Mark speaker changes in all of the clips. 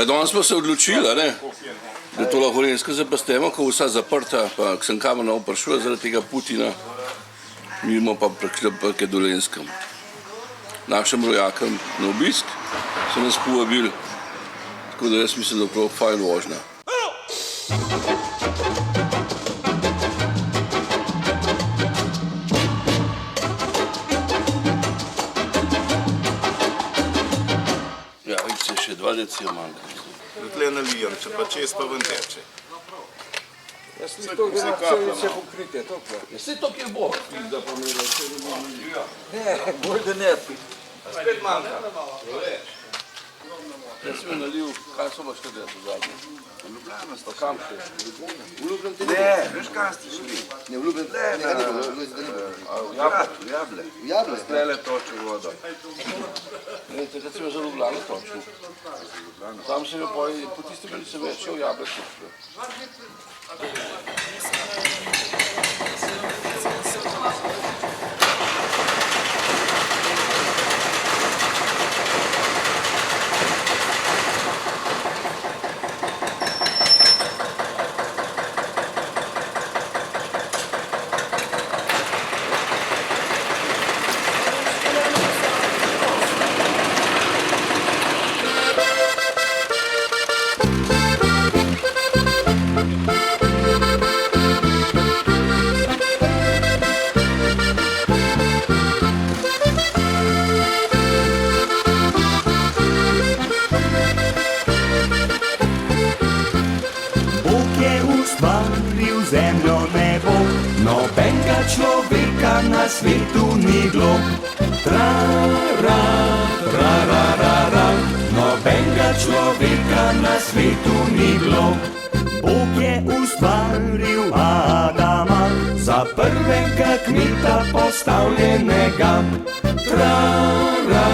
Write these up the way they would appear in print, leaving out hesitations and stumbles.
Speaker 1: Ja, danes smo se odločili, ne, da to lahko Gorenjska zapustimo, ko je vsa zaprta, pa sem kamor prišel zaradi tega Putina, mi bomo pa prišli k Dolenjskem. Našim rojakom na obisk so nas povabili, tako da jaz mislim, da je prav fajn vožnja. Ja, vidite, še 2 decija manjka.
Speaker 2: Tle nalijem, če pa čez pa ven teče.
Speaker 3: Jaz sem to gledal celice pokritje, tokle.
Speaker 1: Vse to, kjer bo.
Speaker 3: Ne, bolj da ne.
Speaker 2: Spet manjka.
Speaker 1: Jaz sem nalil, kaj so pa še delati v zadnje?
Speaker 2: Ljubljana sta.
Speaker 1: Kam še? V Ljubljan ti
Speaker 2: Ne, veš kaj ste šli?
Speaker 1: Ne, v Ljubljan
Speaker 2: V Jable.
Speaker 1: V Jable?
Speaker 2: Stlele toče vodo.
Speaker 1: Ne, takrat sem jo za Ljubljano točil. Tam sem jo po tistem bili sem več v Jable točil.
Speaker 4: Zemljo nebo, nobenega človeka na svetu ni bilo. Tra-ra, tra-ra-ra-ra, nobenega človeka na svetu ni bilo. Bog je ustvaril Adama, za prvega kmeta postavljenega. Tra-ra,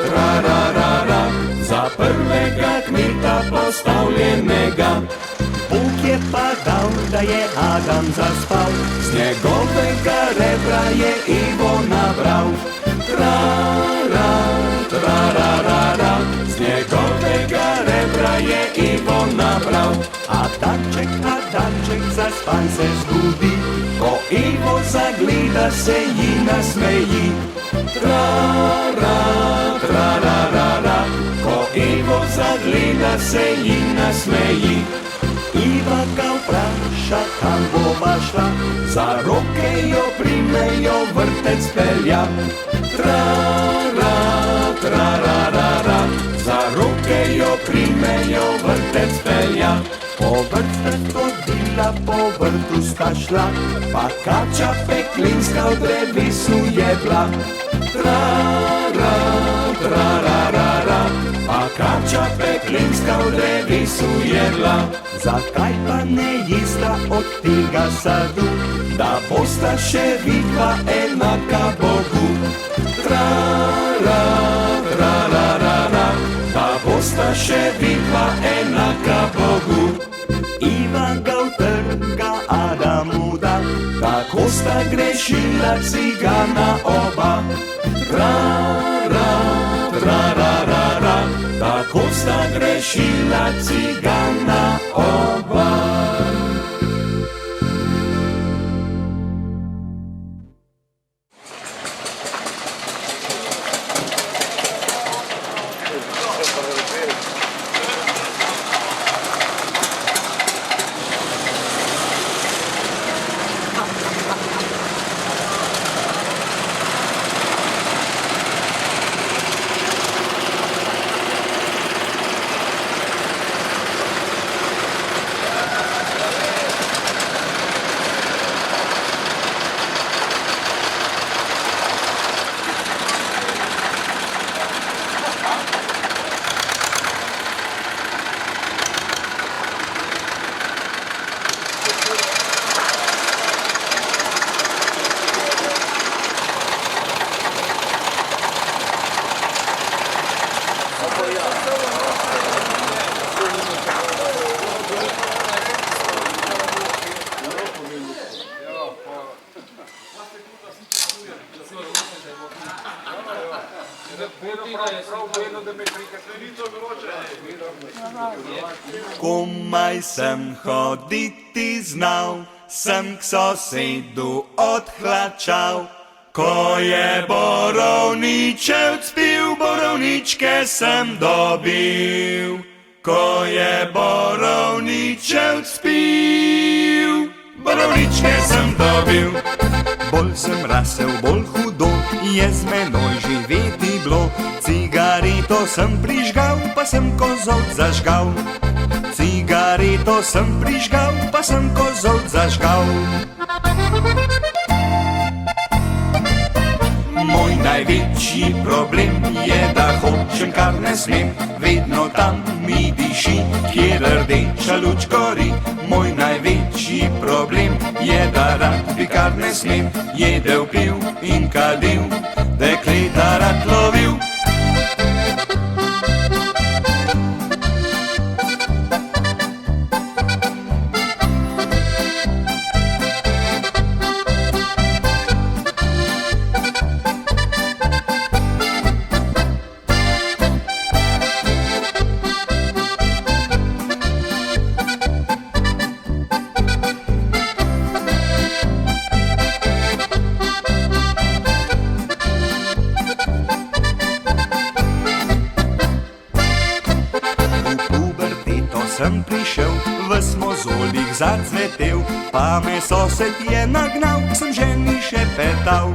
Speaker 4: tra-ra-ra-ra, za prvega kmeta postavljenega. Bog je pa dal, da je Adam zaspal, z njegovega rebra je Ivo nabral. Tra-ra, tra-ra-ra-ra, z njegovega rebra je Ivo nabral. Adamček, zaspan se zbudi, ko Ivo zagleda, se ji nasmeji. Tra-ra, tra-ra-ra-ra, ko Ivo zagleda, se ji nasmeji. Iva ga vpraša, kam bova šla, za roke jo prime, jo vrtec pelja. Tra-ra, tra-ra-ra-ra, za roke jo prime, jo vrtec pelja. Po vrtec hodila, po vrtu sta šla, pa kača peklinska v drevesu jedla. Tra-ra, tra-ra-ra-ra, pa kača peklinska v drevesu jedla. Zakaj pa ne jesta od tega sadu, da bosta še vidva enaka Bogu? Tra-ra, tra-ra-ra-ra, da bosta še vidva enaka Bogu. Iva ga utrga, Adamu da, tako sta grešila cigana oba. Tra-ra, tra-ra-ra-ra, tako sta grešila cigana oba. Komaj sem hoditi znal, sem k sosedu odhlačal. Ko je borovničevc pil, borovničke sem dobil. Ko je borovničevc pil, borovničke sem dobil. Bolj sem rasel, bolj hudo, je z menoj živeti bilo. Cigareto sem prižgal, pa sem kozolc zažgal. Cigareto sem prižgal, pa sem kozolc zažgal. Moj največji problem je, da hočem, kar ne smem. Vedno tam mi diši, kjer rdeča luč gori. Moj največji problem je, da rad bi, kar ne smem. Jedel, pil in kadil, dekleta rad lovil. Sem prišel, v smozolih zacvetel, pa me sosed je nagnal, sem ženi še petal.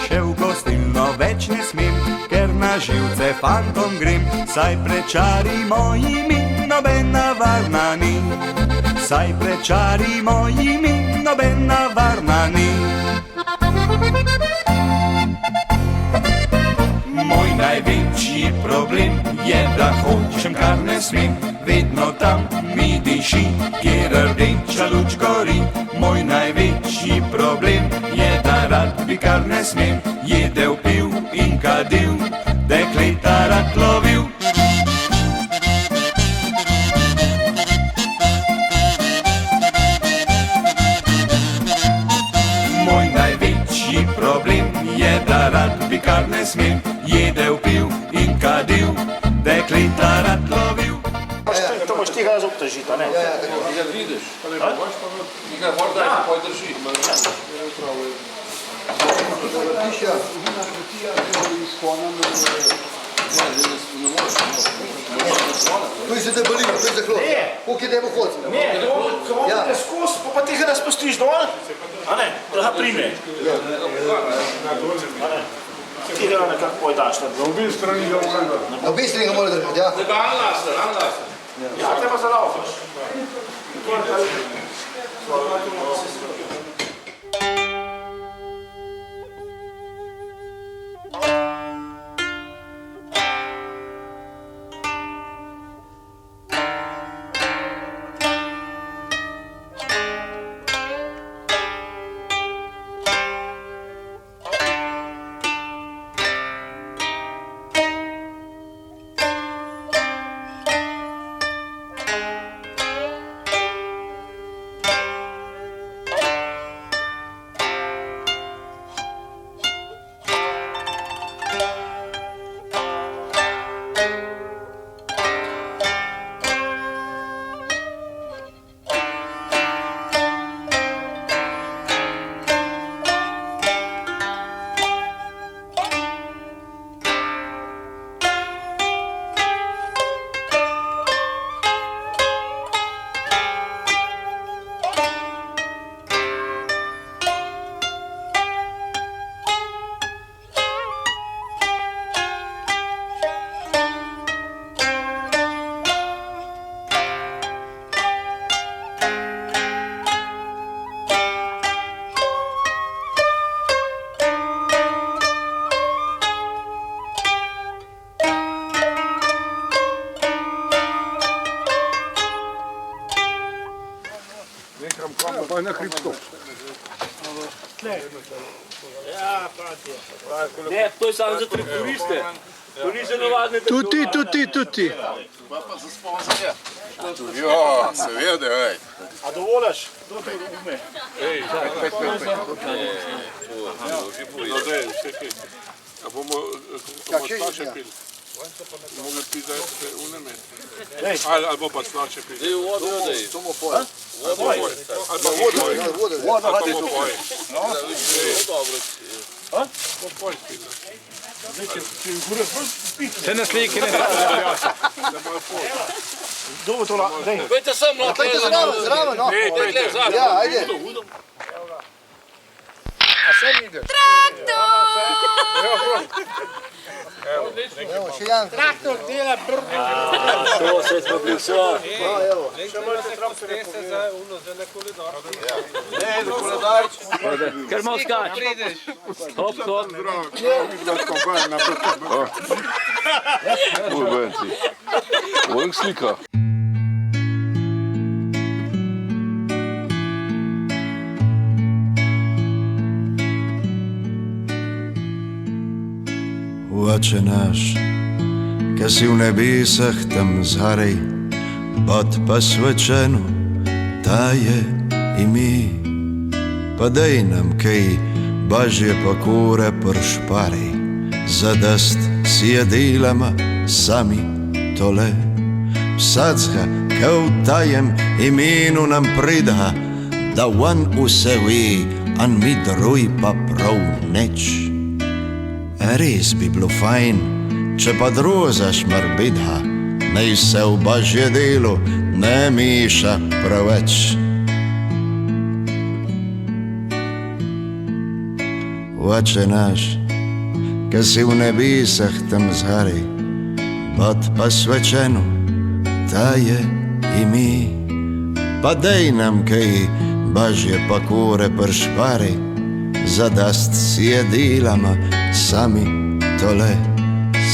Speaker 4: Še v gostilno več ne smem, ker na živce fantom grem, saj pred čari mojimi nobena varna ni. Saj pred čari mojimi nobena varna ni. Moj največji problem je, da hočem, kar ne smem. Vedno tam mi diši, kjer rdeča luč gori. Moj največji problem je, da rad bi, kar ne smem. Jedel, pil in kadil, dekleta rad lovil. Moj največji problem je, da rad bi, kar ne smem. Jedel, pil in kadil, dekleta rad lovil.
Speaker 5: To boš tega obtožiti, a ne?
Speaker 1: Tega vidiš, tega morda je poj drži.
Speaker 6: Tu se te boli, tu se hlod. Koliko je temu hod?
Speaker 5: Ne, ko vam te skos, pa tega da spustiš dol, a ne? Da ga prime. Ti ga nekako pojdaš na dol.
Speaker 6: Na obi strani ga mora držati, ja.
Speaker 5: Ja, treba zalaufaš.
Speaker 3: Pa je na hrbtu.
Speaker 7: Ne, to je samo za turiste. To ni za navadne
Speaker 3: Tuti.
Speaker 2: Pa za sponzorje. Ja, seveda, ej.
Speaker 5: A dovoliš?
Speaker 3: A bomo slače pili. Bomo piti za uneme. Ali bo pa slače pili.
Speaker 7: Dej vodo, dej.
Speaker 6: Samo poj.
Speaker 3: Ali pa poj. Ali pa poj.
Speaker 6: Voda,
Speaker 3: Ali pa poj.
Speaker 7: Dobro.
Speaker 3: Po poj pili.
Speaker 5: Se na sliki ne Dobro to la, daj.
Speaker 7: Pejte sem, no,
Speaker 6: Pejte zraven, no. Ja, ajde. A sem ideš? Evo, še jedan.
Speaker 5: Traktor dela
Speaker 7: To se smo bili vse.
Speaker 6: Evo.
Speaker 7: Ker malo skač. Hop, hop.
Speaker 1: Ovo slika.
Speaker 8: Oče naš, ki si v nebesah tam zgoraj, pod posvečeno ta je ime. Pa daj nam kaj božje pokore pršpari, zadast si je delama sami tole. Vsacka, ki v tajem imenu nam prida, da on vse ve, an mi drugi pa prav neč. Res bi bilo fajn, če pa drozaš morbidha, naj se v božje delo ne miša preveč. Oče naš, ki si v nebesah tam zgoraj, pod posvečeno ta je ime. Pa daj nam kaj božje pokore pršpari, zadast si je delama sami tole.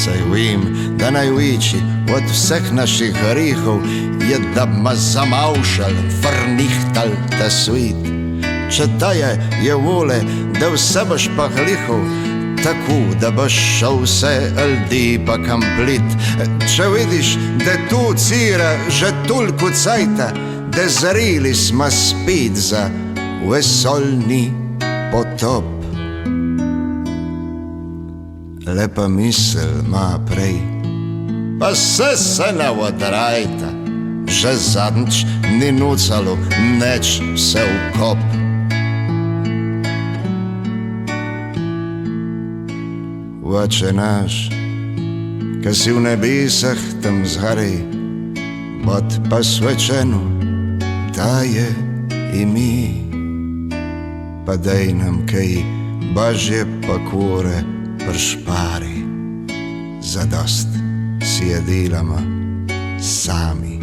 Speaker 8: Saj vem, da največji od vseh naših grehov je, da ma zamavšal, vrnihtal ta svet. Če ta je vole, da vse boš pa glihal, tako da boš šel vse ljudi pa komplet. Če vidiš, da tu cira že toliko cajta, da zreli smo spet za vesoljni potop. Lepa misel ma prej, pa se ne odrajta, že zadnjič ni nucalo neč vse v kop. Oče naš, ki si v nebesah tam zgoraj, pod posvečeno ta je ime. Pa daj nam kaj božje pokore pršpari, zadost si je delama sami